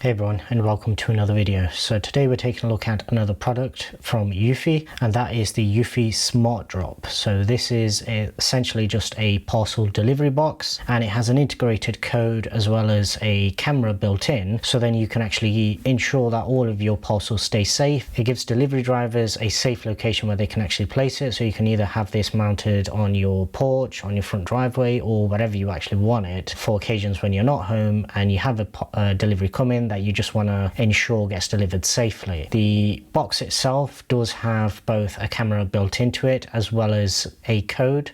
Hey everyone, and welcome to another video. So today we're taking a look at another product from Eufy, and that is the Eufy smartdrop. So this is essentially just a parcel delivery box, and it has an integrated code as well as a camera built in, so then you can actually ensure that all of your parcels stay safe. It gives delivery drivers a safe location where they can actually place it, so you can either have this mounted on your porch, on your front driveway, or wherever you actually want it for occasions when you're not home and you have a delivery coming that you just want to ensure gets delivered safely. The box itself does have both a camera built into it as well as a code,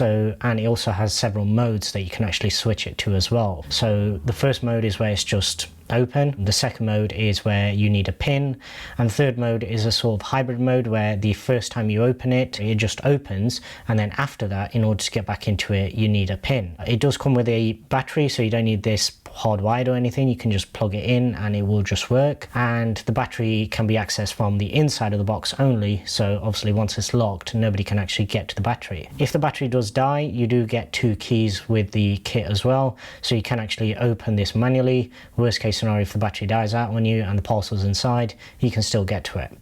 and it also has several modes that you can actually switch it to as well. So the first mode is where it's just open, the second mode is where you need a pin, and the third mode is a sort of hybrid mode where the first time you open it, it just opens, and then after that, in order to get back into it, you need a pin. It does come with a battery, so you don't need this hardwired or anything. You can just plug it in and it will just work, and the battery can be accessed from the inside of the box only, so obviously once it's locked, nobody can actually get to the battery. If the battery does die, you do get 2 keys with the kit as well, so you can actually open this manually. Worst case scenario, if the battery dies out on you and the parcel's inside, you can still get to it.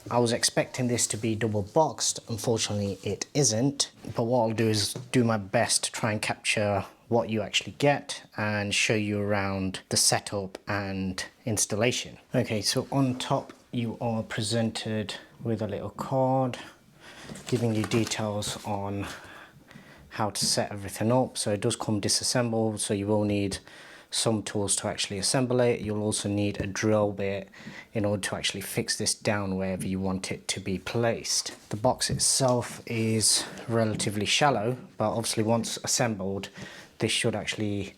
I was expecting this to be double boxed. Unfortunately it isn't, but what I'll do is do my best to try and capture what you actually get and show you around the setup and installation. Okay, so on top you are presented with a little card giving you details on how to set everything up. So it does come disassembled, so you will need some tools to actually assemble it. You'll also need a drill bit in order to actually fix this down wherever you want it to be placed. The box itself is relatively shallow, but obviously once assembled this should actually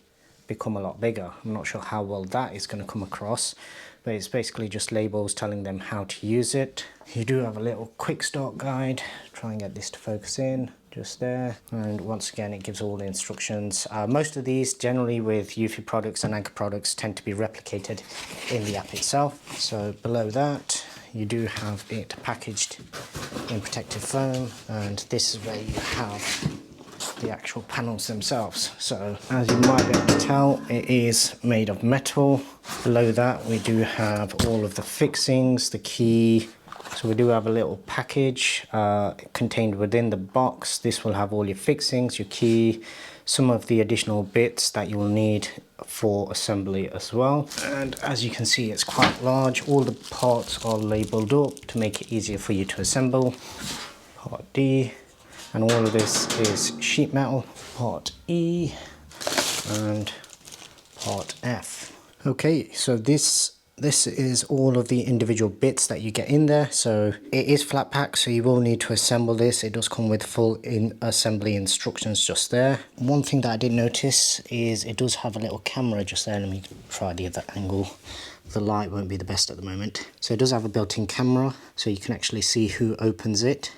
become a lot bigger. I'm not sure how well that is going to come across, but it's basically just labels telling them how to use it. You do have a little quick start guide. Try and get this to focus in just there, and once again it gives all the instructions. Most of these generally with Eufy products and Anker products tend to be replicated in the app itself. So below that you do have it packaged in protective foam, and this is where you have the actual panels themselves. So as you might be able to tell, it is made of metal. Below that we do have all of the fixings, the key. So we do have a little package contained within the box. This will have all your fixings, your key, some of the additional bits that you will need for assembly as well. And as you can see, it's quite large. All the parts are labeled up to make it easier for you to assemble. Part D, and all of this is sheet metal. Part E and part F. Okay, so this is all of the individual bits that you get in there. So it is flat pack, so you will need to assemble this. It does come with full assembly instructions just there. One thing that I did notice is it does have a little camera just there. Let me try the other angle. The light won't be the best at the moment. So it does have a built-in camera, so you can actually see who opens it.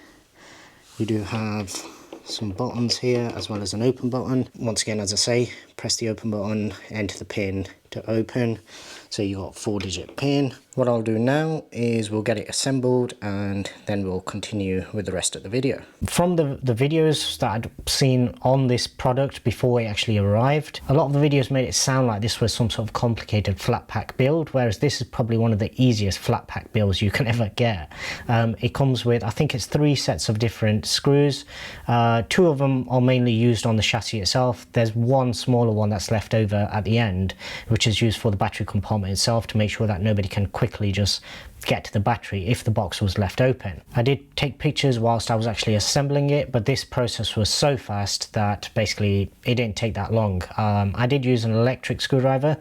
You do have some buttons here as well as an open button. Once again, as I say, press the open button, enter the pin to open. So you got 4-digit pin. What I'll do now is we'll get it assembled and then we'll continue with the rest of the video. From the videos that I'd seen on this product before it actually arrived, a lot of the videos made it sound like this was some sort of complicated flat pack build, whereas this is probably one of the easiest flat pack builds you can ever get. It comes with, I think it's 3 sets of different screws. 2 of them are mainly used on the chassis itself. There's one smaller one that's left over at the end, which is used for the battery compartment itself to make sure that nobody can quickly just get to the battery if the box was left open. I did take pictures whilst I was actually assembling it, but this process was so fast that basically it didn't take that long. I did use an electric screwdriver,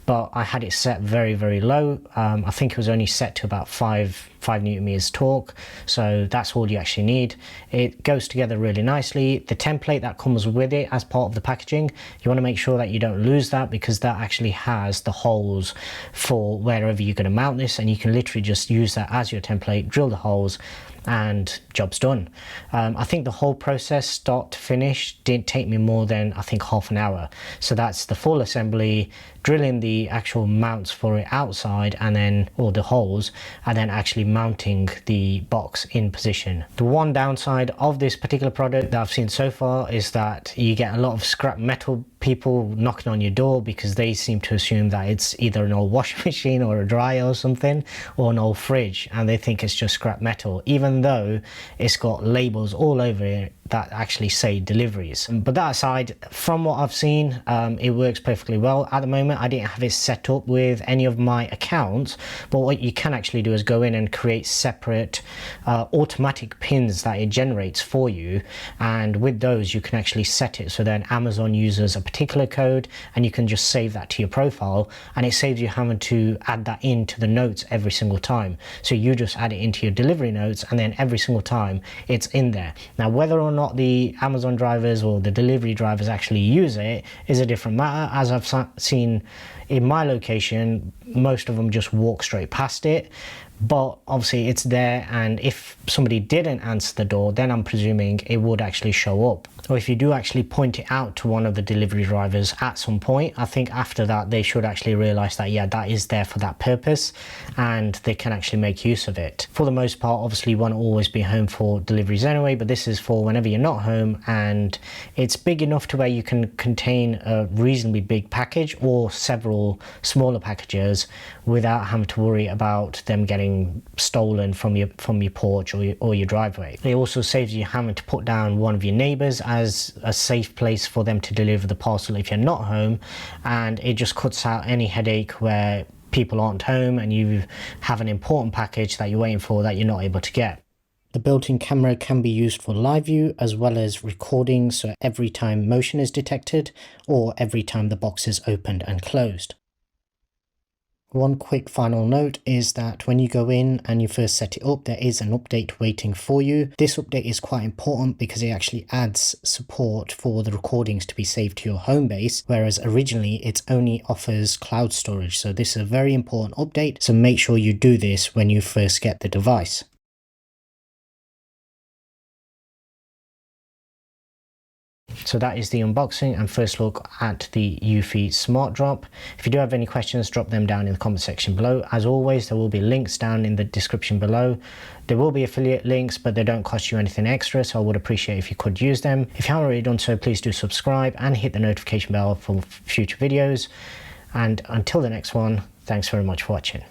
but I had it set very low. I think it was only set to about 5 Newton meters torque, so that's all you actually need. It goes together really nicely. The template that comes with it as part of the packaging, you want to make sure that you don't lose that, because that actually has the holes for wherever you're going to mount this, and you can literally just use that as your template, drill the holes, and job's done. I think the whole process start to finish didn't take me more than I think half an hour. So that's the full assembly, drilling the actual mounts for it outside, and then all the holes, and then actually mounting the box in position. The one downside of this particular product that I've seen so far is that you get a lot of scrap metal people knocking on your door because they seem to assume that it's either an old washing machine or a dryer or something, or an old fridge, and they think it's just scrap metal, even though it's got labels all over it that actually say deliveries. But that aside, from what I've seen, it works perfectly well. At the moment, I didn't have it set up with any of my accounts, but what you can actually do is go in and create separate automatic pins that it generates for you, and with those you can actually set it so then Amazon uses a particular code and you can just save that to your profile, and it saves you having to add that into the notes every single time. So you just add it into your delivery notes, and then every single time it's in there. Now, whether or not the Amazon drivers or the delivery drivers actually use it is a different matter. As I've seen in my location, most of them just walk straight past it, but obviously it's there, and if somebody didn't answer the door, then I'm presuming it would actually show up. Or if you do actually point it out to one of the delivery drivers at some point, I think after that they should actually realize that, yeah, that is there for that purpose and they can actually make use of it. For the most part, obviously you won't always be home for deliveries anyway, but this is for whenever you're not home, and it's big enough to where you can contain a reasonably big package or several smaller packages without having to worry about them getting stolen from your porch or your driveway. It also saves you having to put down one of your neighbors as a safe place for them to deliver the parcel if you're not home, and it just cuts out any headache where people aren't home and you have an important package that you're waiting for that you're not able to get. The built-in camera can be used for live view as well as recording, so every time motion is detected or every time the box is opened and closed. One quick final note is that when you go in and you first set it up, there is an update waiting for you. This update is quite important because it actually adds support for the recordings to be saved to your home base, whereas originally it only offers cloud storage. So this is a very important update, so make sure you do this when you first get the device. So that is the unboxing and first look at the Eufy smartdrop. If you do have any questions, drop them down in the comment section below. As always, there will be links down in the description below. There will be affiliate links, but they don't cost you anything extra, so I would appreciate if you could use them. If you haven't already done so, please do subscribe and hit the notification bell for future videos. And until the next one, thanks very much for watching.